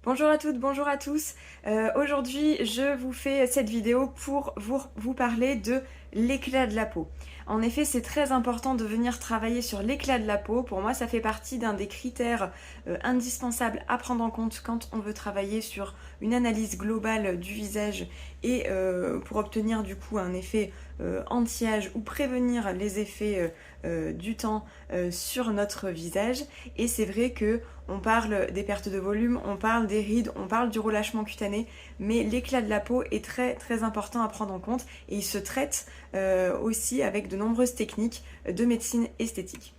Bonjour à toutes, bonjour à tous. Aujourd'hui, je vous fais cette vidéo pour vous parler de l'éclat de la peau. En effet, c'est très important de venir travailler sur l'éclat de la peau. Pour moi, ça fait partie d'un des critères indispensables à prendre en compte quand on veut travailler sur une analyse globale du visage et pour obtenir du coup un effet anti-âge ou prévenir les effets du temps sur notre visage. Et c'est vrai que on parle des pertes de volume, on parle des rides, on parle du relâchement cutané, mais l'éclat de la peau est très très important à prendre en compte et il se traite aussi avec de nombreuses techniques de médecine esthétique.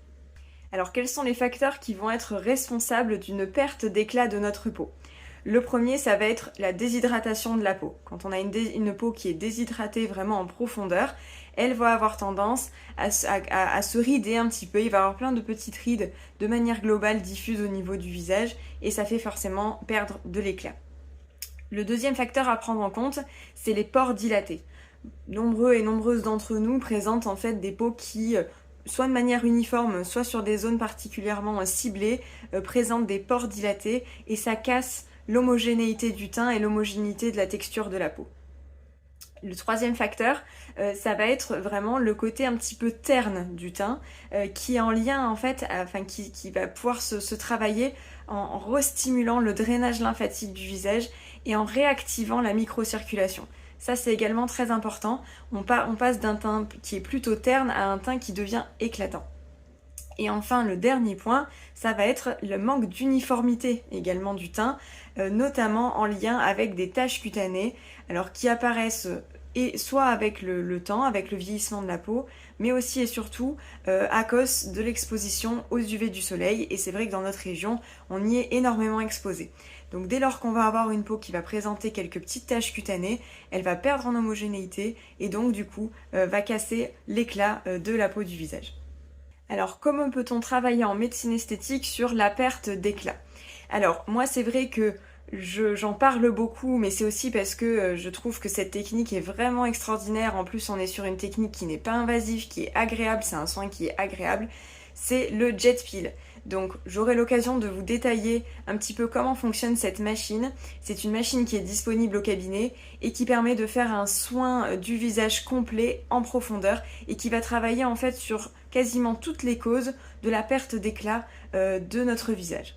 Alors quels sont les facteurs qui vont être responsables d'une perte d'éclat de notre peau? Le premier, ça va être la déshydratation de la peau. Quand on a une peau qui est déshydratée vraiment en profondeur, elle va avoir tendance à se rider un petit peu. Il va y avoir plein de petites rides de manière globale diffuses au niveau du visage et ça fait forcément perdre de l'éclat. Le deuxième facteur à prendre en compte, c'est les pores dilatés. Nombreux et nombreuses d'entre nous présentent en fait des peaux qui soit de manière uniforme, soit sur des zones particulièrement ciblées, présentent des pores dilatés et ça casse l'homogénéité du teint et l'homogénéité de la texture de la peau. Le troisième facteur, ça va être vraiment le côté un petit peu terne du teint, qui est en lien en fait, qui va pouvoir se travailler en restimulant le drainage lymphatique du visage et en réactivant la microcirculation. Ça c'est également très important, on passe d'un teint qui est plutôt terne à un teint qui devient éclatant. Et enfin, le dernier point, ça va être le manque d'uniformité également du teint, notamment en lien avec des taches cutanées, alors qui apparaissent et soit avec le temps, avec le vieillissement de la peau, mais aussi et surtout à cause de l'exposition aux UV du soleil. Et c'est vrai que dans notre région, on y est énormément exposé. Donc dès lors qu'on va avoir une peau qui va présenter quelques petites taches cutanées, elle va perdre en homogénéité et donc du coup va casser l'éclat de la peau du visage. Alors, comment peut-on travailler en médecine esthétique sur la perte d'éclat? Alors, moi, c'est vrai que j'en parle beaucoup, mais c'est aussi parce que je trouve que cette technique est vraiment extraordinaire. En plus, on est sur une technique qui n'est pas invasive, qui est agréable, c'est un soin qui est agréable. C'est le jet peel. Donc j'aurai l'occasion de vous détailler un petit peu comment fonctionne cette machine. C'est une machine qui est disponible au cabinet et qui permet de faire un soin du visage complet en profondeur et qui va travailler en fait sur quasiment toutes les causes de la perte d'éclat de notre visage.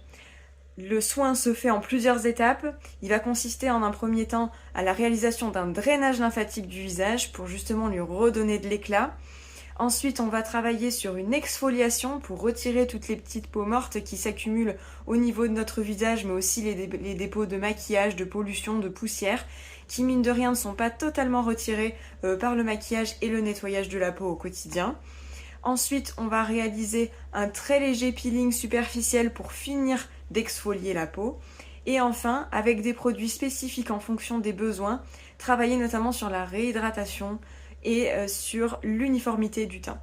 Le soin se fait en plusieurs étapes. Il va consister en un premier temps à la réalisation d'un drainage lymphatique du visage pour justement lui redonner de l'éclat. Ensuite, on va travailler sur une exfoliation pour retirer toutes les petites peaux mortes qui s'accumulent au niveau de notre visage, mais aussi les dépôts de maquillage, de pollution, de poussière, qui mine de rien ne sont pas totalement retirés par le maquillage et le nettoyage de la peau au quotidien. Ensuite, on va réaliser un très léger peeling superficiel pour finir d'exfolier la peau. Et enfin, avec des produits spécifiques en fonction des besoins, travailler notamment sur la réhydratation et sur l'uniformité du teint.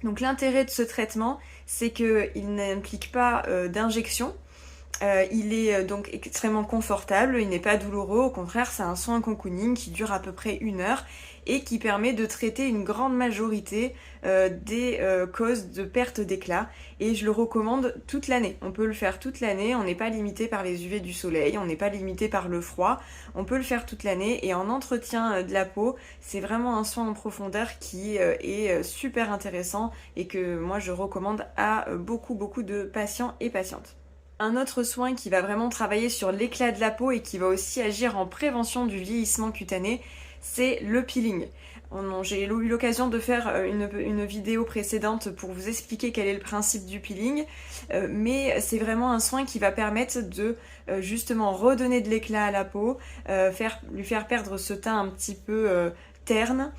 Donc l'intérêt de ce traitement, c'est qu'il n'implique pas d'injection. Il est donc extrêmement confortable, il n'est pas douloureux, au contraire c'est un soin cocooning qui dure à peu près 1 heure et qui permet de traiter une grande majorité des causes de perte d'éclat et je le recommande toute l'année. On peut le faire toute l'année, on n'est pas limité par les UV du soleil, on n'est pas limité par le froid, on peut le faire toute l'année et en entretien de la peau, c'est vraiment un soin en profondeur qui est super intéressant et que moi je recommande à beaucoup de patients et patientes. Un autre soin qui va vraiment travailler sur l'éclat de la peau et qui va aussi agir en prévention du vieillissement cutané, c'est le peeling. J'ai eu l'occasion de faire une vidéo précédente pour vous expliquer quel est le principe du peeling, mais c'est vraiment un soin qui va permettre de justement redonner de l'éclat à la peau, lui faire perdre ce teint un petit peu terne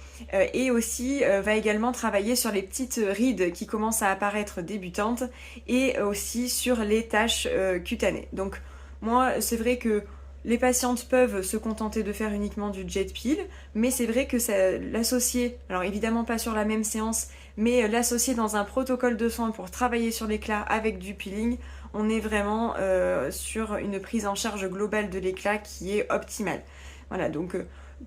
et aussi va également travailler sur les petites rides qui commencent à apparaître débutantes et aussi sur les taches cutanées. Donc moi c'est vrai que les patientes peuvent se contenter de faire uniquement du jet peel, mais c'est vrai que l'associer, alors évidemment pas sur la même séance, mais l'associer dans un protocole de soins pour travailler sur l'éclat avec du peeling, on est vraiment sur une prise en charge globale de l'éclat qui est optimale. Voilà, donc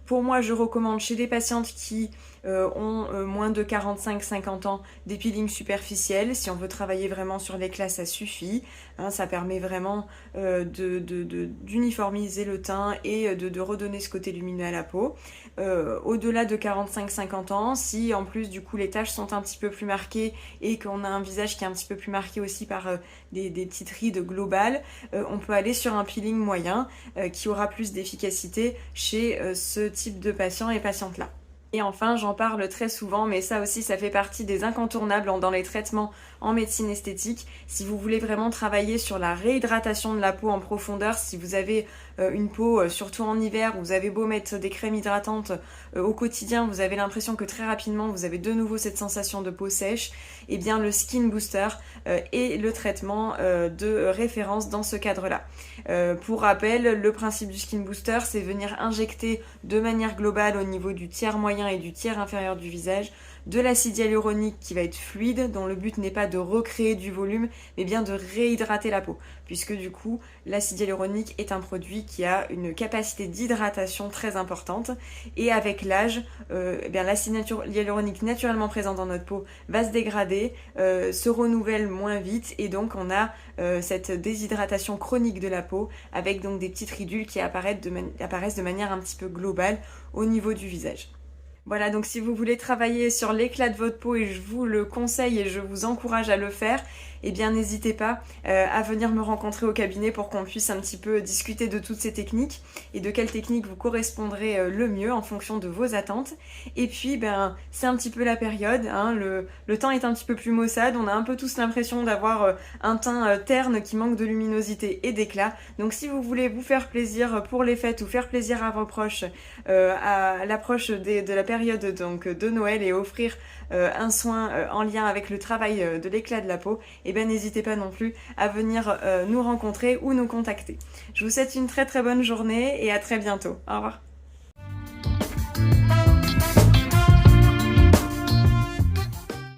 Pour moi, je recommande chez des patientes qui ont moins de 45-50 ans des peelings superficiels. Si on veut travailler vraiment sur l'éclat, ça suffit. Hein, ça permet vraiment d'uniformiser le teint et de redonner ce côté lumineux à la peau. Au-delà de 45-50 ans, si en plus du coup les taches sont un petit peu plus marquées et qu'on a un visage qui est un petit peu plus marqué aussi par des petites rides globales, on peut aller sur un peeling moyen qui aura plus d'efficacité chez ce type de patients et patientes-là. Et enfin, j'en parle très souvent, mais ça aussi, ça fait partie des incontournables dans les traitements en médecine esthétique. Si vous voulez vraiment travailler sur la réhydratation de la peau en profondeur, si vous avez une peau, surtout en hiver, où vous avez beau mettre des crèmes hydratantes au quotidien, vous avez l'impression que très rapidement, vous avez de nouveau cette sensation de peau sèche, et bien le Skin Booster est le traitement de référence dans ce cadre-là. Pour rappel, le principe du Skin Booster, c'est venir injecter de manière globale au niveau du tiers moyen et du tiers inférieur du visage de l'acide hyaluronique qui va être fluide, dont le but n'est pas de recréer du volume, mais bien de réhydrater la peau, puisque du coup, l'acide hyaluronique est un produit qui a une capacité d'hydratation très importante, et avec l'âge, l'acide hyaluronique naturellement présent dans notre peau va se dégrader, se renouvelle moins vite, et donc on a cette déshydratation chronique de la peau, avec donc des petites ridules qui apparaissent de manière un petit peu globale au niveau du visage. Voilà, donc si vous voulez travailler sur l'éclat de votre peau, et je vous le conseille et je vous encourage à le faire, eh bien n'hésitez pas à venir me rencontrer au cabinet pour qu'on puisse un petit peu discuter de toutes ces techniques et de quelles techniques vous correspondrez le mieux en fonction de vos attentes. Et puis c'est un petit peu la période, hein, le temps est un petit peu plus maussade, on a un peu tous l'impression d'avoir un teint terne qui manque de luminosité et d'éclat. Donc si vous voulez vous faire plaisir pour les fêtes ou faire plaisir à vos proches à l'approche de la période donc de Noël et offrir un soin en lien avec le travail de l'éclat de la peau, et bien n'hésitez pas non plus à venir nous rencontrer ou nous contacter. Je vous souhaite une très très bonne journée et à très bientôt. Au revoir.